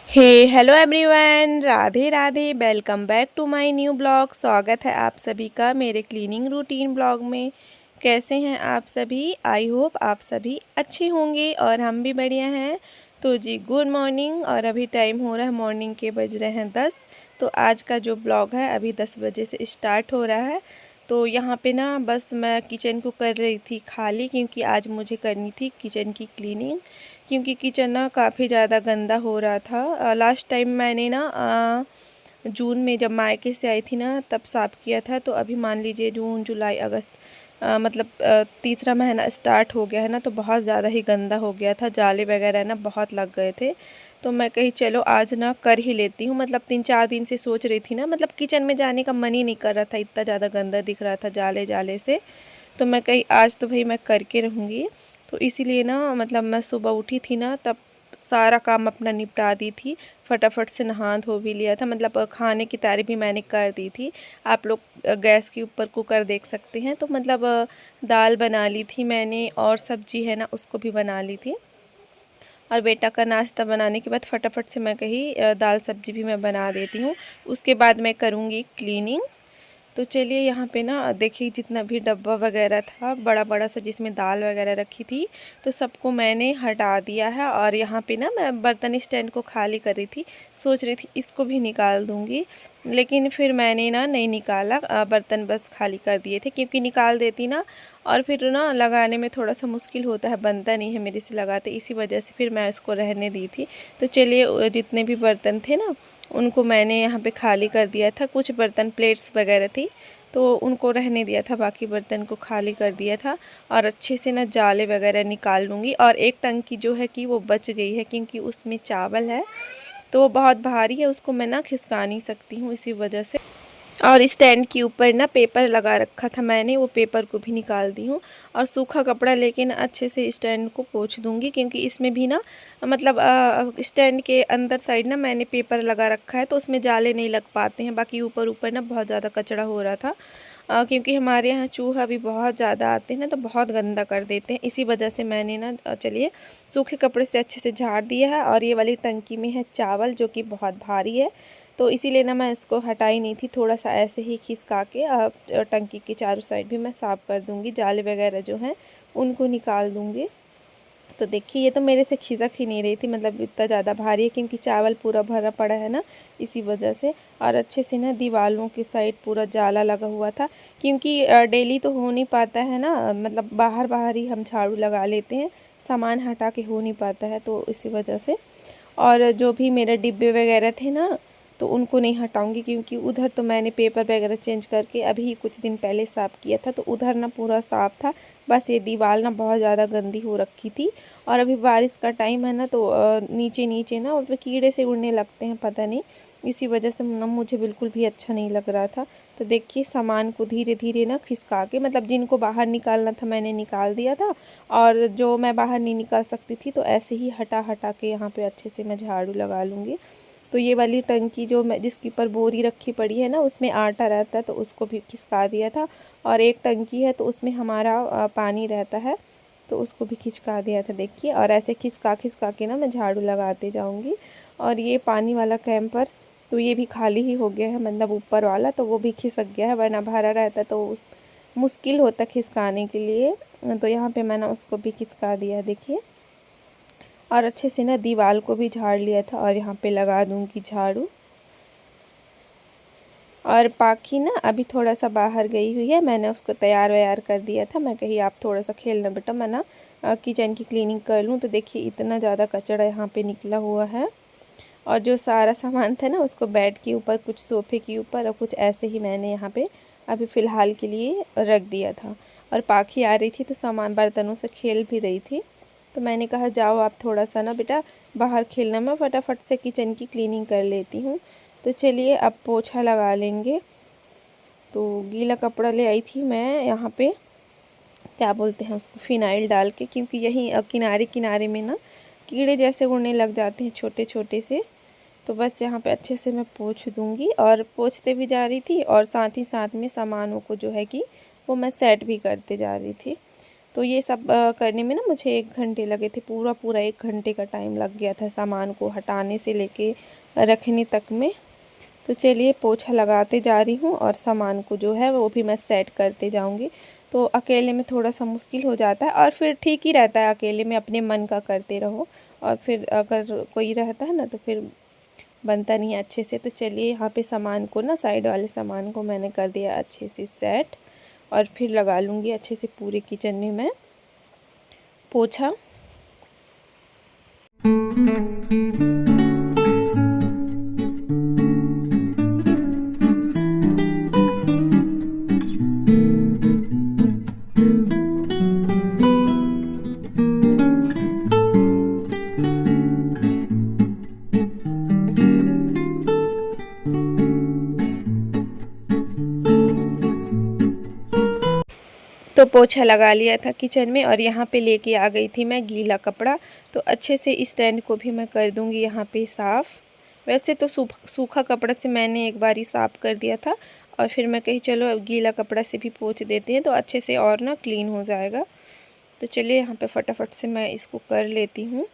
Hello everyone, Radhe Radhe. Welcome back to my new blog. स्वागत है आप सभी का मेरे क्लीनिंग रूटीन ब्लॉग में। कैसे हैं आप सभी? आई होप आप सभी अच्छे होंगे और हम भी बढ़िया हैं। तो जी गुड मॉर्निंग। और अभी टाइम हो रहा है, मॉर्निंग के बज रहे हैं 10। तो आज का जो ब्लॉग है अभी 10 बजे से स्टार्ट हो रहा है। तो यहाँ पे ना बस मैं किचन को कर रही थी खाली, क्योंकि आज मुझे करनी थी किचन की क्लीनिंग। क्योंकि किचन ना काफ़ी ज़्यादा गंदा हो रहा था। लास्ट टाइम मैंने ना जून में जब मायके से आई थी ना तब साफ़ किया था। तो अभी मान लीजिए जून जुलाई अगस्त मतलब तीसरा महीना स्टार्ट हो गया है ना, तो बहुत ज़्यादा ही गंदा हो गया था। जाले वगैरह ना बहुत लग गए थे। तो मैं कही चलो आज ना कर ही लेती हूँ। मतलब 3-4 दिन से सोच रही थी ना, मतलब किचन में जाने का मन ही नहीं कर रहा था, इतना ज़्यादा गंदा दिख रहा था जाले जाले से। तो मैं कही आज तो भाई मैं करके रहूँगी। तो इसीलिए ना मतलब मैं सुबह उठी थी ना तब सारा काम अपना निपटा दी थी। फटाफट से नहा धो भी लिया था। मतलब खाने की तैयारी भी मैंने कर दी थी। आप लोग गैस के ऊपर कुकर देख सकते हैं। तो मतलब दाल बना ली थी मैंने, और सब्जी है ना उसको भी बना ली थी। और बेटा का नाश्ता बनाने के बाद फटाफट से मैं कही दाल सब्जी भी मैं बना देती हूँ। उसके बाद मैं करूँगी क्लीनिंग। तो चलिए यहाँ पे ना देखिए जितना भी डब्बा वगैरह था बड़ा बड़ा सा जिसमें दाल वगैरह रखी थी, तो सबको मैंने हटा दिया है। और यहाँ पे ना मैं बर्तन स्टैंड को खाली कर रही थी, सोच रही थी इसको भी निकाल दूँगी, लेकिन फिर मैंने ना नहीं निकाला। बर्तन बस खाली कर दिए थे, क्योंकि निकाल देती ना और फिर ना लगाने में थोड़ा सा मुश्किल होता है, बनता नहीं है मेरे से लगाते, इसी वजह से फिर मैं इसको रहने दी थी। तो चलिए जितने भी बर्तन थे ना उनको मैंने यहाँ पे खाली कर दिया था। कुछ बर्तन प्लेट्स वगैरह थी तो उनको रहने दिया था, बाकी बर्तन को खाली कर दिया था। और अच्छे से ना जाले वगैरह निकाल लूँगी। और एक टंकी जो है कि वो बच गई है, क्योंकि उसमें चावल है तो बहुत भारी है, उसको मैं ना खिसका नहीं सकती हूँ, इसी वजह से। और स्टैंड के ऊपर ना पेपर लगा रखा था मैंने, वो पेपर को भी निकाल दी हूँ। और सूखा कपड़ा लेके ना अच्छे से स्टैंड को पोंछ दूँगी, क्योंकि इसमें भी ना मतलब स्टैंड के अंदर साइड ना मैंने पेपर लगा रखा है, तो उसमें जाले नहीं लग पाते हैं। बाकी ऊपर ऊपर ना बहुत ज़्यादा कचरा हो रहा था, क्योंकि हमारे यहाँ चूहा भी बहुत ज़्यादा आते हैं ना, तो बहुत गंदा कर देते हैं। इसी वजह से मैंने ना चलिए सूखे कपड़े से अच्छे से झाड़ दिया है। और ये वाली टंकी में है चावल जो कि बहुत भारी है, तो इसीलिए ना मैं इसको हटाई नहीं थी, थोड़ा सा ऐसे ही खिसका के टंकी के चारों साइड भी मैं साफ़ कर दूँगी। जाले वगैरह जो हैं उनको निकाल दूँगी। तो देखिए ये तो मेरे से खिसक ही नहीं रही थी, मतलब इतना ज़्यादा भारी है, क्योंकि चावल पूरा भरा पड़ा है ना, इसी वजह से। और अच्छे से ना दीवारों की साइड पूरा जाला लगा हुआ था, क्योंकि डेली तो हो नहीं पाता है ना, मतलब बाहर बाहर ही हम झाड़ू लगा लेते हैं, सामान हटा के हो नहीं पाता है, तो इसी वजह से। और जो भी मेरे डिब्बे वगैरह थे ना तो उनको नहीं हटाऊंगी, क्योंकि उधर तो मैंने पेपर वगैरह चेंज करके अभी कुछ दिन पहले साफ़ किया था, तो उधर ना पूरा साफ़ था। बस ये दीवार ना बहुत ज़्यादा गंदी हो रखी थी। और अभी बारिश का टाइम है ना, तो नीचे नीचे ना उसमें कीड़े से उड़ने लगते हैं, पता नहीं, इसी वजह से ना मुझे बिल्कुल भी अच्छा नहीं लग रहा था। तो देखिए सामान को धीरे धीरे ना खिसका के, मतलब जिनको बाहर निकालना था मैंने निकाल दिया था, और जो मैं बाहर नहीं निकाल सकती थी तो ऐसे ही हटा हटा के यहाँ पे अच्छे से मैं झाड़ू लगा लूँगी। तो ये वाली टंकी जो मैं जिसके ऊपर बोरी रखी पड़ी है ना, उसमें आटा रहता है, तो उसको भी खिसका दिया था। और एक टंकी है तो उसमें हमारा पानी रहता है, तो उसको भी खिसका दिया था देखिए। और ऐसे खिसका खिसका के ना मैं झाड़ू लगाते जाऊंगी। और ये पानी वाला कैंपर तो ये भी खाली ही हो गया है, मतलब ऊपर वाला तो वो भी खिसक गया है, वरना भरा रहता तो उस मुश्किल होता खिसकाने के लिए। तो यहाँ पे मैंने उसको भी खिसका दिया देखिए। और अच्छे से ना दीवार को भी झाड़ लिया था, और यहाँ पे लगा दूँगी झाड़ू। और पाखी ना अभी थोड़ा सा बाहर गई हुई है, मैंने उसको तैयार वैयार कर दिया था। मैं कही आप थोड़ा सा खेलना बेटा, मैं ना किचन की क्लीनिंग कर लूँ। तो देखिए इतना ज़्यादा कचरा यहाँ पे निकला हुआ है। और जो सारा सामान था ना उसको बेड के ऊपर, कुछ सोफ़े के ऊपर, और कुछ ऐसे ही मैंने यहाँ पे अभी फ़िलहाल के लिए रख दिया था। और पाखी आ रही थी तो सामान बर्तनों से खेल भी रही थी, तो मैंने कहा जाओ आप थोड़ा सा ना बेटा बाहर खेलना, मैं फटाफट से किचन की क्लीनिंग कर लेती हूँ। तो चलिए अब पोछा लगा लेंगे। तो गीला कपड़ा ले आई थी मैं यहाँ पे, क्या बोलते हैं उसको, फिनाइल डाल के, क्योंकि यहीं किनारे किनारे में ना कीड़े जैसे उड़ने लग जाते हैं छोटे छोटे से। तो बस यहाँ पे अच्छे से मैं पोंछ दूँगी, और पोंछते भी जा रही थी और साथ ही साथ में सामानों को जो है कि वो मैं सेट भी करते जा रही थी। तो ये सब करने में ना मुझे 1 घंटे लगे थे, पूरा 1 घंटे का टाइम लग गया था सामान को हटाने से लेके रखने तक में। तो चलिए पोछा लगाते जा रही हूँ और सामान को जो है वो भी मैं सेट करते जाऊँगी। तो अकेले में थोड़ा सा मुश्किल हो जाता है और फिर ठीक ही रहता है अकेले में अपने मन का करते रहो, और फिर अगर कोई रहता है ना तो फिर बनता नहीं है अच्छे से। तो चलिए यहाँ पे सामान को ना, साइड वाले सामान को मैंने कर दिया अच्छे से सेट, और फिर लगा लूँगी अच्छे से पूरे किचन में मैं पोछा। तो पोछा लगा लिया था किचन में, और यहाँ पे लेके आ गई थी मैं गीला कपड़ा। तो अच्छे से स्टैंड को भी मैं कर दूँगी यहाँ पे साफ़। वैसे तो सूखा कपड़ा से मैंने एक बार ही साफ़ कर दिया था, और फिर मैं कही चलो अब गीला कपड़ा से भी पोंछ देते हैं तो अच्छे से और ना क्लीन हो जाएगा। तो चलिए यहाँ पे फटाफट से मैं इसको कर लेती हूँ।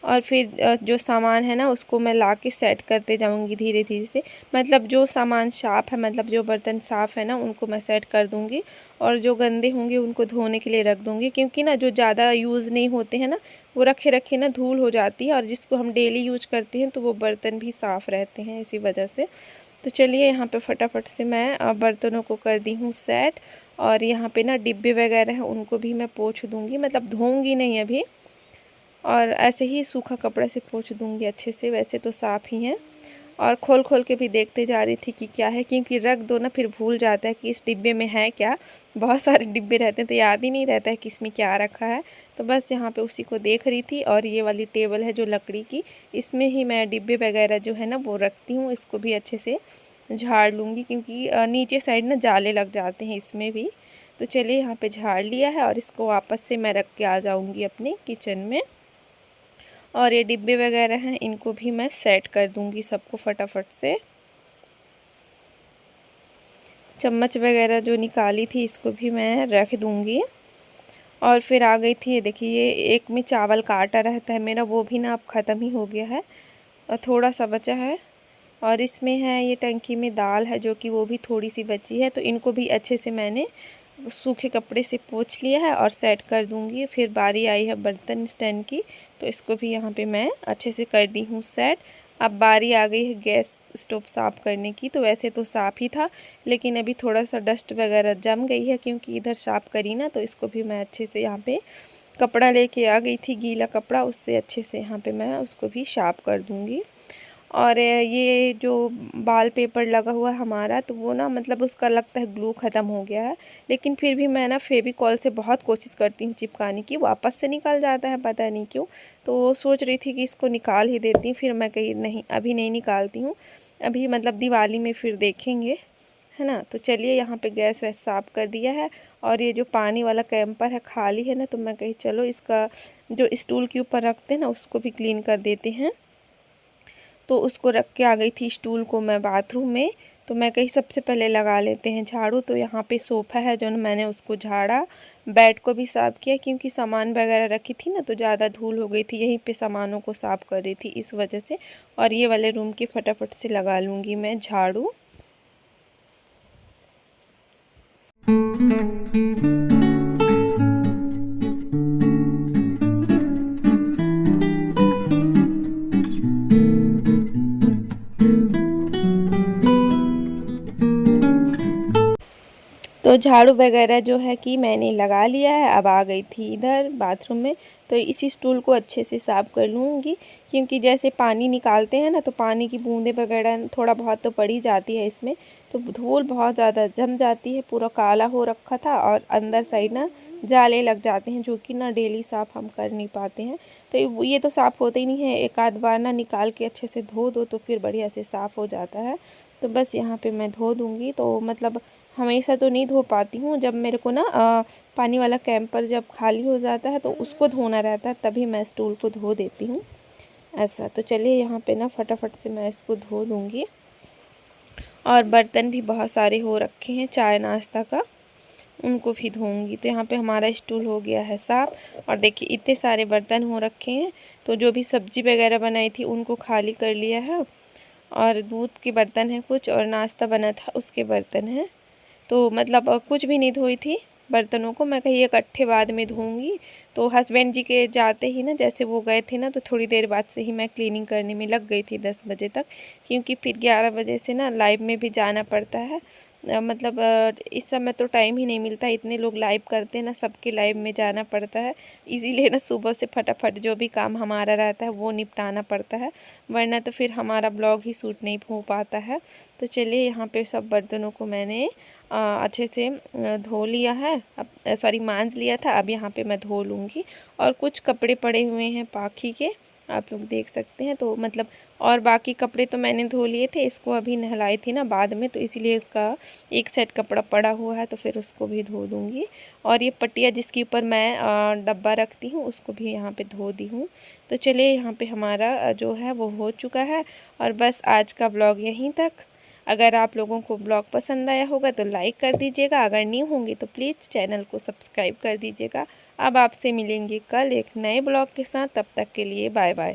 और फिर जो सामान है ना उसको मैं ला के सेट करते जाऊंगी धीरे धीरे से। मतलब जो सामान साफ़ है, मतलब जो बर्तन साफ़ है ना उनको मैं सेट कर दूंगी, और जो गंदे होंगे उनको धोने के लिए रख दूंगी। क्योंकि ना जो ज़्यादा यूज़ नहीं होते हैं ना वो रखे रखे ना धूल हो जाती है, और जिसको हम डेली यूज करते हैं तो वो बर्तन भी साफ़ रहते हैं इसी वजह से। तो चलिए यहाँ पे फटाफट से मैं बर्तनों को कर दी हूँ सेट, और यहाँ पे ना डिब्बे वगैरह हैं उनको भी मैं पोंछ दूँगी, मतलब धोऊँगी नहीं अभी, और ऐसे ही सूखा कपड़े से पोंछ दूँगी अच्छे से। वैसे तो साफ़ ही हैं, और खोल खोल के भी देखते जा रही थी कि क्या है, क्योंकि रख दो ना फिर भूल जाता है कि इस डिब्बे में है क्या। बहुत सारे डिब्बे रहते हैं तो याद ही नहीं रहता है कि इसमें क्या रखा है। तो बस यहाँ पे उसी को देख रही थी। और ये वाली टेबल है जो लकड़ी की, इसमें ही मैं डिब्बे वगैरह जो है ना वो रखती हूँ। इसको भी अच्छे से झाड़ लूँगी, क्योंकि नीचे साइड ना जाले लग जाते हैं इसमें भी। तो चलिए यहाँ पे झाड़ लिया है, और इसको वापस से मैं रख के आ जाऊँगी अपने किचन में। और ये डिब्बे वगैरह हैं इनको भी मैं सेट कर दूंगी सबको फटाफट से। चम्मच वगैरह जो निकाली थी इसको भी मैं रख दूंगी। और फिर आ गई थी, ये देखिए एक में चावल का आटा रहता है मेरा, वो भी ना अब ख़त्म ही हो गया है और थोड़ा सा बचा है। और इसमें है ये टंकी में दाल है जो कि वो भी थोड़ी सी बची है। तो इनको भी अच्छे से मैंने सूखे कपड़े से पोंछ लिया है और सेट कर दूंगी। फिर बारी आई है बर्तन स्टैंड की, तो इसको भी यहाँ पे मैं अच्छे से कर दी हूँ सेट। अब बारी आ गई है गैस स्टोव साफ़ करने की। तो वैसे तो साफ़ ही था, लेकिन अभी थोड़ा सा डस्ट वगैरह जम गई है, क्योंकि इधर साफ़ करी ना। तो इसको भी मैं अच्छे से यहाँ पे कपड़ा लेके आ गई थी, गीला कपड़ा, उससे अच्छे से यहाँ पे मैं उसको भी साफ़ कर दूँगी। और ये जो बाल पेपर लगा हुआ है हमारा, तो वो ना मतलब उसका लगता है ग्लू ख़त्म हो गया है। लेकिन फिर भी मैं ना फेविकॉल से बहुत कोशिश करती हूँ चिपकाने की, वापस से निकल जाता है पता नहीं क्यों। तो सोच रही थी कि इसको निकाल ही देती हूँ, फिर मैं कही नहीं अभी नहीं निकालती हूँ, अभी मतलब दिवाली में फिर देखेंगे, है ना। तो चलिए यहाँ पे गैस वैस साफ़ कर दिया है। और ये जो पानी वाला कैंपर है खाली है ना, तो मैं कही चलो इसका जो स्टूल के ऊपर रखते हैं ना उसको भी क्लीन कर देते हैं। तो उसको रख के आ गई थी स्टूल को मैं बाथरूम में। तो मैं कही सबसे पहले लगा लेते हैं झाड़ू। तो यहाँ पे सोफ़ा है जो मैंने उसको झाड़ा, बेड को भी साफ़ किया, क्योंकि सामान वगैरह रखी थी ना तो ज़्यादा धूल हो गई थी, यहीं पे सामानों को साफ़ कर रही थी इस वजह से। और ये वाले रूम की फटाफट से लगा लूँगी मैं झाड़ू। तो झाड़ू वगैरह जो है कि मैंने लगा लिया है। अब आ गई थी इधर बाथरूम में, तो इसी स्टूल को अच्छे से साफ़ कर लूँगी, क्योंकि जैसे पानी निकालते हैं ना तो पानी की बूंदें वगैरह थोड़ा बहुत तो पड़ ही जाती है इसमें। तो धूल बहुत ज़्यादा जम जाती है, पूरा काला हो रखा था, और अंदर साइड ना जाले लग जाते हैं जो कि ना डेली साफ़ हम कर नहीं पाते हैं। तो ये तो साफ़ होते ही नहीं है, एक आध बार ना निकाल के अच्छे से धो दो तो फिर बढ़िया से साफ़ हो जाता है। तो बस यहाँ पे मैं धो दूँगी। तो मतलब हमेशा तो नहीं धो पाती हूँ, जब मेरे को ना पानी वाला कैंपर जब खाली हो जाता है तो उसको धोना रहता है, तभी मैं स्टूल को धो देती हूँ ऐसा। तो चलिए यहाँ पे ना फटाफट से मैं इसको धो दूँगी। और बर्तन भी बहुत सारे हो रखे हैं चाय नाश्ता का, उनको भी धोऊंगी। तो यहाँ पे हमारा स्टूल हो गया है साफ़। और देखिए इतने सारे बर्तन हो रखे हैं। तो जो भी सब्ज़ी वगैरह बनाई थी उनको खाली कर लिया है। और दूध के बर्तन हैं कुछ, और नाश्ता बना था उसके बर्तन हैं। तो मतलब कुछ भी नहीं धोई थी बर्तनों को। मैं कही इकट्ठे बाद में धोऊंगी। तो हस्बैंड जी के जाते ही ना, जैसे वो गए थे ना, तो थोड़ी देर बाद से ही मैं क्लीनिंग करने में लग गई थी 10 बजे तक। क्योंकि फिर 11 बजे से ना लाइव में भी जाना पड़ता है। मतलब इस समय तो टाइम ही नहीं मिलता, इतने लोग लाइव करते हैं ना, सबके लाइव में जाना पड़ता है। इसीलिए ना सुबह से फटाफट जो भी काम हमारा रहता है वो निपटाना पड़ता है, वरना तो फिर हमारा ब्लॉग ही शूट नहीं हो पाता है। तो चलिए यहाँ पे सब बर्तनों को मैंने अच्छे से धो लिया है। अब सॉरी मांज लिया था। अब यहाँ पे मैं धो लूँगी। और कुछ कपड़े पड़े हुए हैं पाखी के, आप लोग देख सकते हैं। तो मतलब और बाकी कपड़े तो मैंने धो लिए थे, इसको अभी नहलाई थी ना बाद में, तो इसीलिए इसका एक सेट कपड़ा पड़ा हुआ है, तो फिर उसको भी धो दूँगी। और ये पटिया जिसके ऊपर मैं डब्बा रखती हूँ उसको भी यहाँ पे धो दी हूँ। तो चलिए यहाँ पे हमारा जो है वो हो चुका है। और बस आज का ब्लॉग यहीं तक। अगर आप लोगों को ब्लॉग पसंद आया होगा तो लाइक कर दीजिएगा, अगर न्यू होंगे तो प्लीज़ चैनल को सब्सक्राइब कर दीजिएगा। अब आपसे मिलेंगे कल एक नए ब्लॉग के साथ, तब तक के लिए बाय बाय।